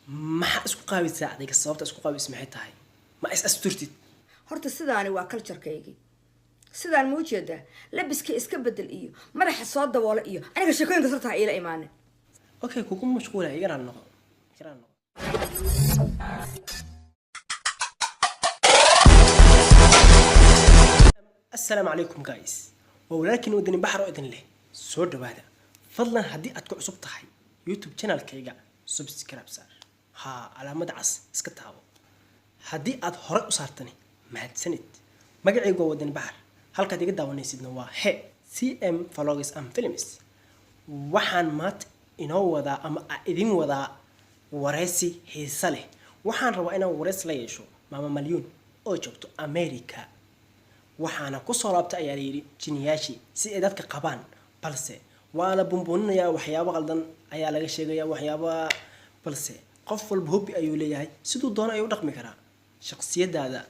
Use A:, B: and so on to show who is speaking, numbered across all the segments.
A: maxaa isku qaabisay adiga sababta isku qaabis maxay tahay ma is asturtid
B: horta sidaani waa culture-kaygii sidaan ma ujeedaa labiska iska bedel iyo madaxa soo daboolo iyo aniga sheekooyinka sartaa ila imaanin
A: okay kugu mashquula igaraan noqo السلام عليكم guys ولكن ودني بحر ودن له soo dhawaada fadlan hadii aad ku cusub tahay YouTube channel-kayga subscribe saar ha calaamad cas iska taabo hadii aad hore u saartani mahadsanid magacaygu waa wadani bahar halkaad iga daawanaysidna waa he CM Vlogs and Films waxaan maanta inoo wadaa ama idin wadaa wareysi xiiso leh waxaan rabaa inaan wareys la yeesho Mama Malyuun oo joogto America waxaana ku soo laabtay ayaa yiri jiniyaashi si ay dadka qabaan balse waa la bumbunaya waxyaabo qaldan ayaa laga sheegaya waxyaabo balse qof walba hobby ayuu leeyahay sidoo doona ayuu dhaqmi karaa shakhsiyadaada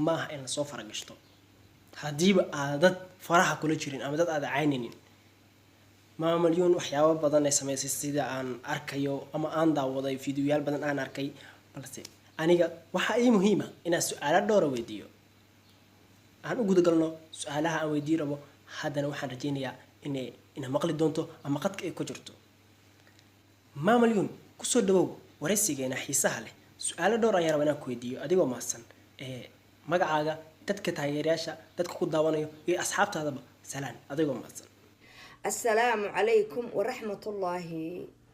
A: ma aha in la soo faragashto hadiiba aad faraha kula jirin ama dad aad cayninin Mama Malyuun waxyaabo badan ay sameysay sida aan arkayo ama aan daawaday fiidiyoyaal badan aan arkay balse aniga waxa ay muhiim ah in aan su'aalo dhowr weydiiyo aan ugu dagalno su'aalaha aan weydiin rabo haddana waxaan rajaynayaa in maqli doonto ama qadka ay ku jirto Mama Malyuun ku soo dhawow wareysigeena xiisaha leh su'aalo dhowr ayaan rabaa inaan ku weydiiyo adigoo maasan magacaaga dadka taageerayaasha dadka ku daawanayo iyo asxaabtaadaba salaan adigoo maasan
B: assalaamu calaykum waraxmatullaahi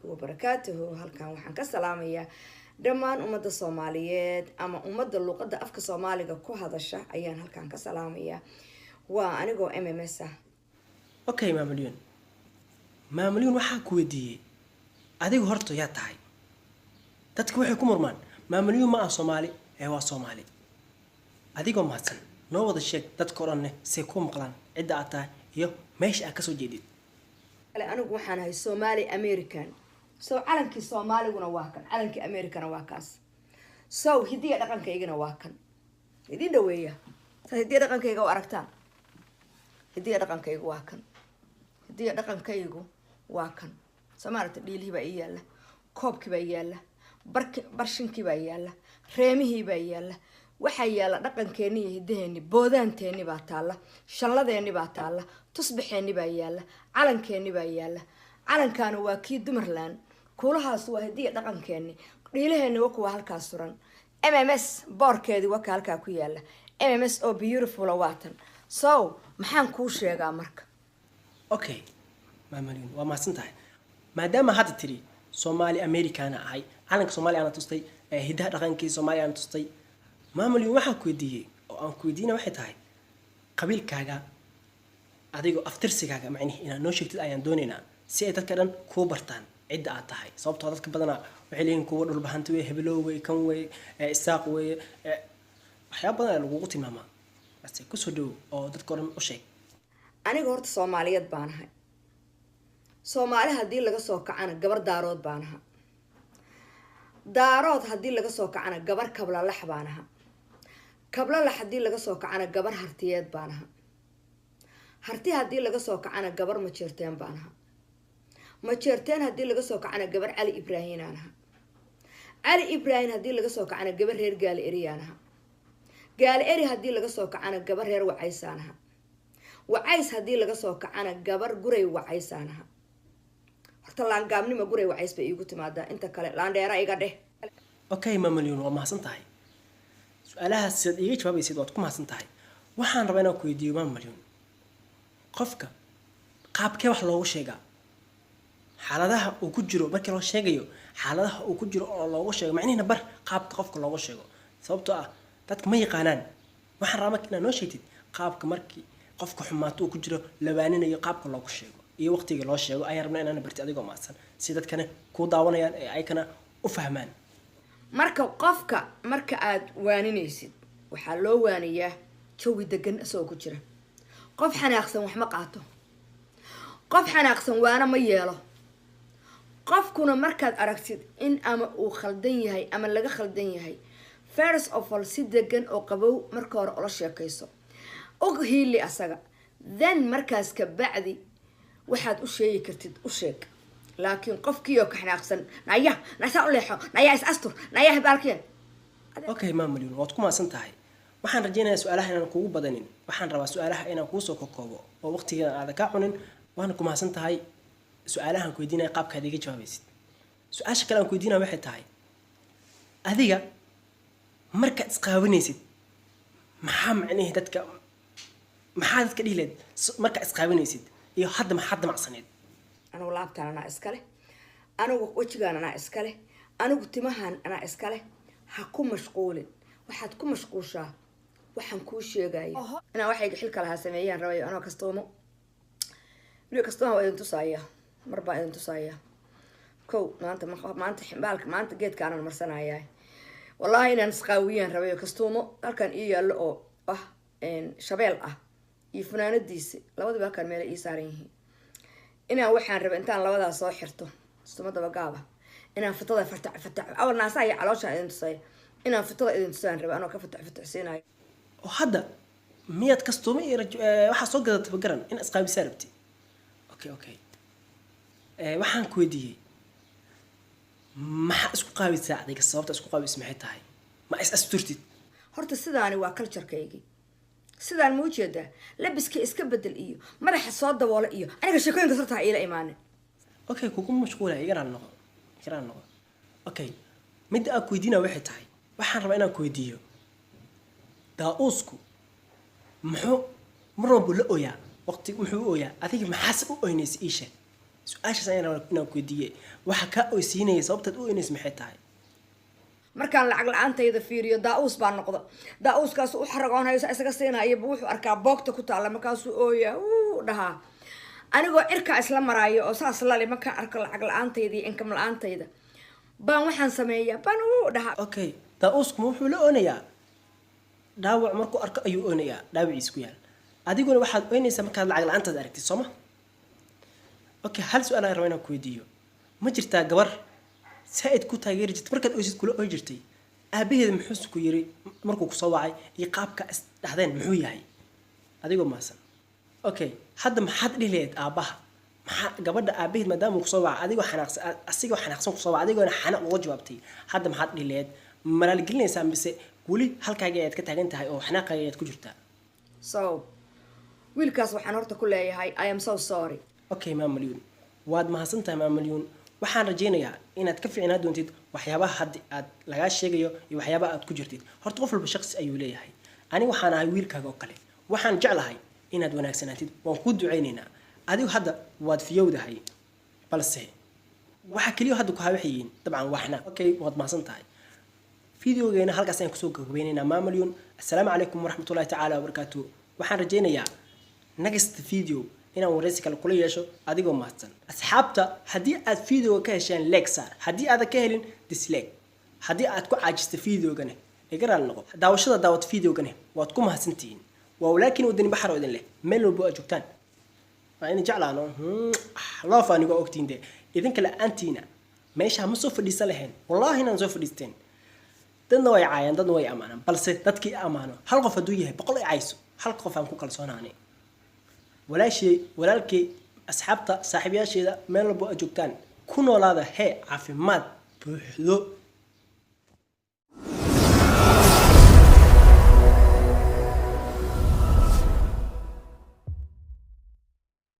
B: wabarakaatuhu halkan waxaan ka salaamayaa dhammaan ummadda Soomaaliyeed ama ummadda luqadda afka Soomaaliga ku hadasha ayaan halkan ka salaamayaa waa anigoo MMS ah
A: okay Mama Malyuun waxaa ku weydiiyay adigu horta yaa tahay dadku waxay ku murmaan Mama Malyuun ma ah Soomaali waa Soomaali adigoo mahadsan noo wada sheeg dadka oranne si ku maqlaan cid aad tahay iyo meesha aad ka soo jeedid
B: anigu waxaan ahay Somali American soo calankii Soomaaliguna waa kan calankii Americana waa kaas soo hidiya dhaqankaygana waa kan idin dhaweeya hidiya dhaqankayga oo aragtaan hidiya dhaqankaygu waa kan hidiya dhaqankaygu waa kan Soomaaliyeed dhiilihii baa yaala koobkii baa yaala barshinkii baa yaala reemihii baa yaala waxa yaala dhaqankeeni iyo hidaheeni boodaanteeni baa taala shalladeeni baa taala tusbaxeeni baa yaala calankeeni baa yaala calankaana waa kii dumarland kuulahaas waa hidiya dhaqankeeni dhiilaheeni waa kuwa halkaas suran MMS boorkeedi waa halka ku yaala MMS oo beautiful waatan so maxaan ku sheegaa marka
A: okay Mama Malyuun waa maasantahay maadaama hadda tiri Somali Americana ahay calanka Soomaaliya aan tustay hidaha dhaqankii Soomaaliya aan tustay Mama Malyuun waxa ku weydiiyay oo aan ku weydiina waxay tahay qabiilkaaga adigoo aftirsigaaga macnaheedu inaad noo sheegtid ayaan doonaynaa si ay dadka dhan ku bartaan cid aad tahay sababtoo dadka badana waxay leeyihiin kuwa dhul bahanta way heblow way kan way isaaq way waxyaabo badan lagu tilmaamaa bas ku soo dhaw oo dadka dhan u sheeg
B: aniga horta Soomaaliyeed baan ahay Soomaali hadii laga soo kacana gabar daarood baan ahay daarood hadii laga soo kacana gabar kabla lax baan ahay kabla lax hadii laga soo kacana gabar hartiyeed baan ahay harti hadii laga soo kacana gabar ma jeerteen baan ahay ma jeerteen hadii laga soo kacana gabar Ali Ibraahin aan ahay Ali Ibraahin hadii laga soo kacana gabar reer gaal eriyaan ahay gaal eri hadii laga soo kacana gabar reer wacaysaan ahay wacays hadii laga soo kacana gabar guray wacaysaan ahay horta laan gaabnimo guray wacays bay iigu timaadaa inta kale laan dheera iga dheh
A: okay Mama Malyuun waa mahadsan tahay su'aalaha sida iga jawaabaysid waad ku mahadsan tahay waxaan rabaa inaan ku weydiiyo Mama Malyuun qofka qaabkee wax loogu sheegaa xaaladaha uu ku jiro markii loo sheegayo xaaladaha uu ku jiro oo loogu sheego macnaheedu bar qaabka qofka loogu sheego sababtoo ah dadka ma yaqaanaan waxaan rabaa inaad noo sheegtid qaabka markii qofka xumaato uu ku jiro labaaninayo qaabka loogu sheego iyo waqtiga loo sheego ayaan rabnaa inaan barti adigoo maasan si dadkana ku daawanayaan ee ay kana u fahmaan
B: marka qofka marka aad waaninaysid waxa loo waaniyaa jawi degan asoo ku jira qof xanaaqsan wax ma qaato qof xanaaqsan waana ma yeelo qofkuna markaad aragtid in ama uu khaldan yahay ama laga khaldan yahay first of all si degan oo qabow marka hore ula sheekayso og hiili asaga then markaas ka bacdi waxaad u sheegi kartid u sheeg laakiin qofkii oo ka xanaaqsan naya nasa u leexo naya is astur naya hibalkeen
A: okay maam Malyuun waad ku maasan tahay waxaan rajeynayaa su'aalaha inaan kugu badanin waxaan rabaa su'aalaha inaan kuu soo koobo oo waqtiga aad ka cunin waan ku maasan tahay su'aalahan ku weydiinay qaabka aad iga jawaabaysid su'aasha kale aan ku weydiinaa waxay tahay adiga markaad isqaawinaysid maxaa macnaheed dadka dhihileed markaad isqaawinaysid iyo hadda maxaad damacsaneed
B: anigu laabtaan anaa iskale anigu wajigaan anaa iskale anigu timahan anaa iskale ha ku mashquulin waxaad ku mashquushaa waxaan kuu sheegayo inaan waxayga xilka lahaa sameeyaan rabayo anoo kastoomo wili kastoomo waa idin tusaaya marbaa idin tusaaya kow maanta ximbaalka maanta geedkaanaan marsanayaa wallaahi inaan isqaawiyaan rabayo kastoomo halkan ii yaallo oo ah shabeel ah iyo funaanadiisi labadiba halkan meela ii saaran yihiin inaan waxaan raba intaan labadaas soo xirto sumadaba gaaba inaan fitada fatac awal naasa iyo calooshaan idin tusaya inaan fitada idin tusaan raba anoo ka fataxsiinayo
A: oo hadda miyaad kastuuma iyo waxaa soo gadatay bagaran in isqaabisaa rabti okay waxaan ku weydiiyey maxaa isku qaabisaa adiga sababta isku qaabis maxay tahay ma is asturtid
B: horta sidaani waa culture-kaygii sidaan ma ujeedaa labiska iska bedel iyo madaxa soo daboola iyo aniga sheekooyinka sartaa iila imaanin
A: okay kugu mashquulay igaraan noqo okay midda aan ku weydiinaa waxay tahay waxaan rabaa inaan ku weydiiyo daa-uusku muxuu mar walba la ooyaa waqti muxuu u ooyaa adiga maxaase u oynaysa ii sheeg su-aashaas ayaan rabaa inaan ku weydiiye waxa kaa oysiinaya sababtaad u oynaysa maxay tahay
B: markaan lacag la-aantayda fiiriyo daa-uus baa noqda daa-uuskaas u xaragoonhaysa isaga siinayaba wuxuu arkaa boogta ku taalla markaasuu ooyaa dhahaa anigoo cirkaa isla maraayo oo saas lali markaan arko lacag la-aantayda iyo inkam la-aantayda baan waxaan sameeyaa baan dhahaa
A: okay daa-uuskuma wuxuu la oonayaa dhaawac markuu arko ayuu oonayaa dhaawaciis ku yaal adiguna waxaad oynaysaa markaad lacag la-aantaad aragtid sooma okay hal su-aal aan rabaa inaan ku weydiiyo ma jirtaa gabar saa-id ku taageeri jirtay markaad oysid kula oy jirtay aabaheeda muxuuse ku yiri markuu kusoo wacay iyo qaabka is dhahdeen muxuu yahay adigoo maasan okay hadda maxaad dhihi lahayd aabbaha maxaa gabadha aabaheed maadaama kusoo wacay asigoo xanaaqsan kusoo wacay adigoona xanaaq uga jawaabtay hadda maxaad dhihi lahayd malaalgelinaysaa mise weli halkaaga ayaad ka taagan tahay oo xanaaqaaga ayaad ku jirtaa
B: so wiilkaas waxaan horta ku leeyahay I am so sorry
A: okay maam Malyuun waad mahadsan tahay maam Malyuun waxaan rajeynayaa inaad ka fiicnaa doontid waxyaabaha hadda aad lagaa sheegayo iyo waxyaabaha aad ku jirtid horta qof walba shaqsi ayuu leeyahay aniga waxaan ahay wiilkaaga oo kale waxaan jeclahay inaad wanaagsanaatid waan kuu ducaynaynaa adigu hadda waad fiyowdahay balse waxa kaliya hadda ku hawaxayeen dabcan waa xanaaq okay waad mahadsan tahay fiidiyogeena halkaas ayaan kusoo gabagabeynaynaa maam Malyuun assalaamu calaykum waraxmatullaahi tacaala wabarakaatuh waxaan rajeynayaa next video inaan wareysi kale kula yeesho adigoo mahadsan asxaabta haddii aad fiidiyooga ka hesheen like saar haddii aadan ka helin dislike haddii aad ku caajista fiidiyoogana igaraal noqo daawashada daawad fiidiyoogana waad ku mahadsantihiin waa walaakiin wadani baxar oo idin leh meel walba aad joogtaan waa in jeclaano loof anigoo ogtiin dee idinka la-aantiina meesha ma soo fadhiisan lahayn wallaahi inaan soo fadhiisteen dadna way caayaan dadna way amaanaan balse dadkii amaano hal qof hadduu yahay 100 ay caayso hal qof aan ku kalsoonaanay walaalkay asxaabta saaxiibayaasheeda meel walba aad joogtaan ku noolaada hee caafimaad buuxdo